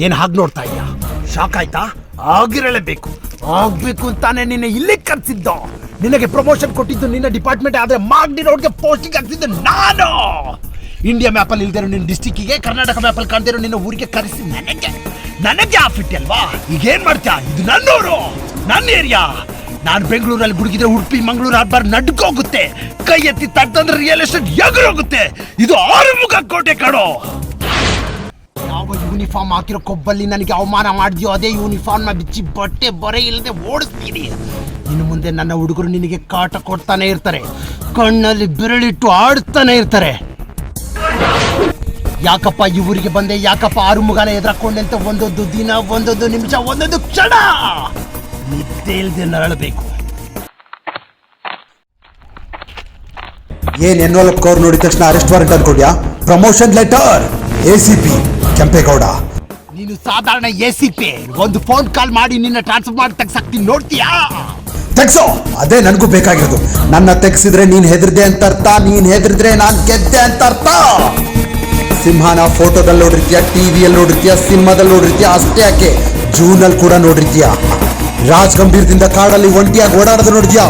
ಏನ್ ಹಾಗೆ ನೋಡ್ತಾ ಇದೀಯಾ? ಶಾಕ್ ಆಯ್ತಾ? ಆಗಿರಲೇಬೇಕು, ಆಗ್ಬೇಕು ಅಂತಾನೆ ನಿನ್ನ ಇಲ್ಲಿ ಕರ್ಸಿದ್ದು. ನಿನಗೆ ಪ್ರಮೋಷನ್ ಕೊಟ್ಟಿದ್ದು ನಿನ್ನ ಡಿಪಾರ್ಟ್ಮೆಂಟ್, ಆದ್ರೆ ಮಾಡಿರೋರ್ಗೆ ಪೋಸ್ಟಿಂಗ್ ಆಗ್ತಿದ್ದು ನಾನು. ಇಂಡಿಯಾ ಮ್ಯಾಪಲ್ಲಿ ಇಲ್ದಿರೋ ನಿನ್ನ ಡಿಸ್ಟಿಕ್ಕಿಗೆ, ಕರ್ನಾಟಕ ಮ್ಯಾಪಲ್ಲಿ ಕಾಣ್ದಿರೋ ನಿನ್ನ ಊರಿಗೆ ಕರೆಸಿ ನನಗೆ ಆಫಿಟ್ ಅಲ್ವಾ? ಈಗ ಏನ್ ಮಾಡ್ತೀಯ? ಇದು ನನ್ನೂರು, ನನ್ನ ಏರಿಯಾ. ನಾನು ಬೆಂಗಳೂರಲ್ಲಿ ಗುಡುಗಿದ್ರೆ ಉಡುಪಿ ಮಂಗಳೂರು ಹಬ್ಬ ನಡ್ಕೋಗುತ್ತೆ. ಕೈ ಎತ್ತಿ ತಟ್ಟಂದ್ರೆ ರಿಯಲ್ ಎಸ್ಟೇಟ್ ಎಗರೋಗುತ್ತೆ. ಇದು ಆರುಮುಖ ಕೋಟೆ ಕಣೋ. ಯಾವ ಯೂನಿಫಾರ್ಮ್ ಹಾಕಿರೋ ಕೊಬ್ಬಲ್ಲಿ ನನಗೆ ಅವಮಾನ ಮಾಡಿದ್ಯೋ ಅದೇ ಯೂನಿಫಾರ್ಮ್ನ ಬಿಚ್ಚಿ ಬಟ್ಟೆ ಬರೆ ಇಲ್ಲದೆ ಓಡಿಸ್ತೀನಿ. ಇನ್ನು ಮುಂದೆ ನನ್ನ ಹುಡುಗರು ನಿನಗೆ ಕಾಟ ಕೊಡ್ತಾನೆ ಇರ್ತಾರೆ, ಕಣ್ಣಲ್ಲಿ ಬೆರಳಿಟ್ಟು ಆಡ್ತಾನೆ ಇರ್ತಾರೆ. ಯಾಕಪ್ಪ ಈ ಊರಿಗೆ ಬಂದೆ, ಯಾಕಪ್ಪ ಆರುಮುಖನ ಎದುರಾಕೊಂಡೆ ಅಂತ ಒಂದೊಂದು ದಿನ, ಒಂದೊಂದು ನಿಮಿಷ, ಒಂದೊಂದು ಕ್ಷಣ ನಿದ್ದೆ ಇಲ್ಲದೆ ನರಳಬೇಕು. ಏನ್ ಎನ್ವಲಪ್ ಕವರ್ ನೋಡಿದ ತಕ್ಷಣ ಅರೆಸ್ಟ್ ವಾರೆಂಟ್ ಅನ್ಕೊಡ್ಯಾ? Promotion letter, ACP Kempegowda. ನೀನು ಸಾಧಾರಣ ACP. ಒಂದು ಫೋನ್ ಕಾಲ್ ಮಾಡಿ ನಿನ್ನ ಟ್ರಾನ್ಸ್ಫರ್ ಮಾಡಿ ತೆಗ್ಸಾಕ್ತೀನಿ, ನೋಡ್ತೀಯಾ? ತೆಗ್ಸೋ, ಅದೇ ನನಗೂ ಬೇಕಾಗಿರೋದು. ನನ್ನ ತೆಗ್ಸಿದ್ರೆ ನೀನ್ ಹೆದರ್ದೆ ಅಂತ ಅರ್ಥ, ನೀನ್ ಹೆದರಿದ್ರೆ ನಾನ್ ಗೆದ್ದೆ ಅಂತ ಅರ್ಥ. ಸಿಂಹನ ಫೋಟೋದಲ್ಲಿ ನೋಡಿರ್ತೀಯ, ಟಿವಿಯಲ್ಲಿ ನೋಡಿರ್ತೀಯ, ಸಿನಿಮಾದಲ್ಲಿ ನೋಡಿರ್ತೀಯ, ಅಷ್ಟೇ ಯಾಕೆ ಜೂನಲ್ಲಿ ಕೂಡ ನೋಡಿರ್ತೀಯ. ರಾಜ್ ಗಂಭೀರದಿಂದ ಕಾಡಲ್ಲಿ ಒಂಟಿಯಾಗಿ ಓಡಾಡೋದು ನೋಡಿದ್ಯಾ?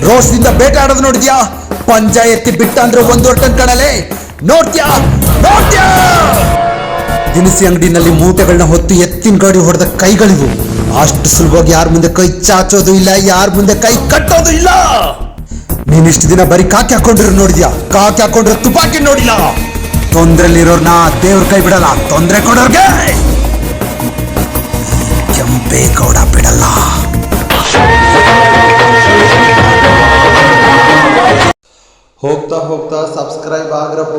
ರೋಷದಿಂದ ಬೇಟಾಡೋದು ನೋಡಿದ್ಯಾ? ಪಂಜ ಎತ್ತಿ ಬಿಟ್ಟ ಅಂದ್ರೆ 1 ಟನ್ ಕಣಲೆ ನೋಡ್ತೀಯಾ? ದಿನಸಿ ಅಂಗಡಿನಲ್ಲಿ ಮೂಟೆಗಳನ್ನ ಹೊತ್ತು ಎತ್ತಿನ ಗಾಡಿ ಹೊಡೆದ ಕೈಗಳಿವು. ಅಷ್ಟು ಸುಲಭವಾಗಿ ಯಾರ ಮುಂದೆ ಕೈ ಚಾಚೋದು ಇಲ್ಲ, ಯಾರ ಮುಂದೆ ಕೈ ಕಟ್ಟೋದು ಇಲ್ಲ. ನೀನ್ ಇಷ್ಟು ದಿನ ಬರೀ ಕಾಕಿ ಹಾಕೊಂಡಿರೋ ನೋಡಿದ್ಯಾ? ಕಾಕಿ ಹಾಕೊಂಡ್ರೆ ತುಪಾಕಿ ನೋಡಿಲ್ಲ. ತೊಂದ್ರೆಲಿರೋರ್ನ ದೇವ್ರ ಕೈ ಬಿಡಲ್ಲ, ತೊಂದ್ರೆ ಕೊಡೋರ್ಗೆ ಕೆಂಪೇಗೌಡ ಬಿಡಲ್ಲ. ಹೋಗ್ತಾ ಹೋಗ್ತಾ ಸಬ್ಸ್ಕ್ರೈಬ್ ಆಗ್ರಪ್ಪ.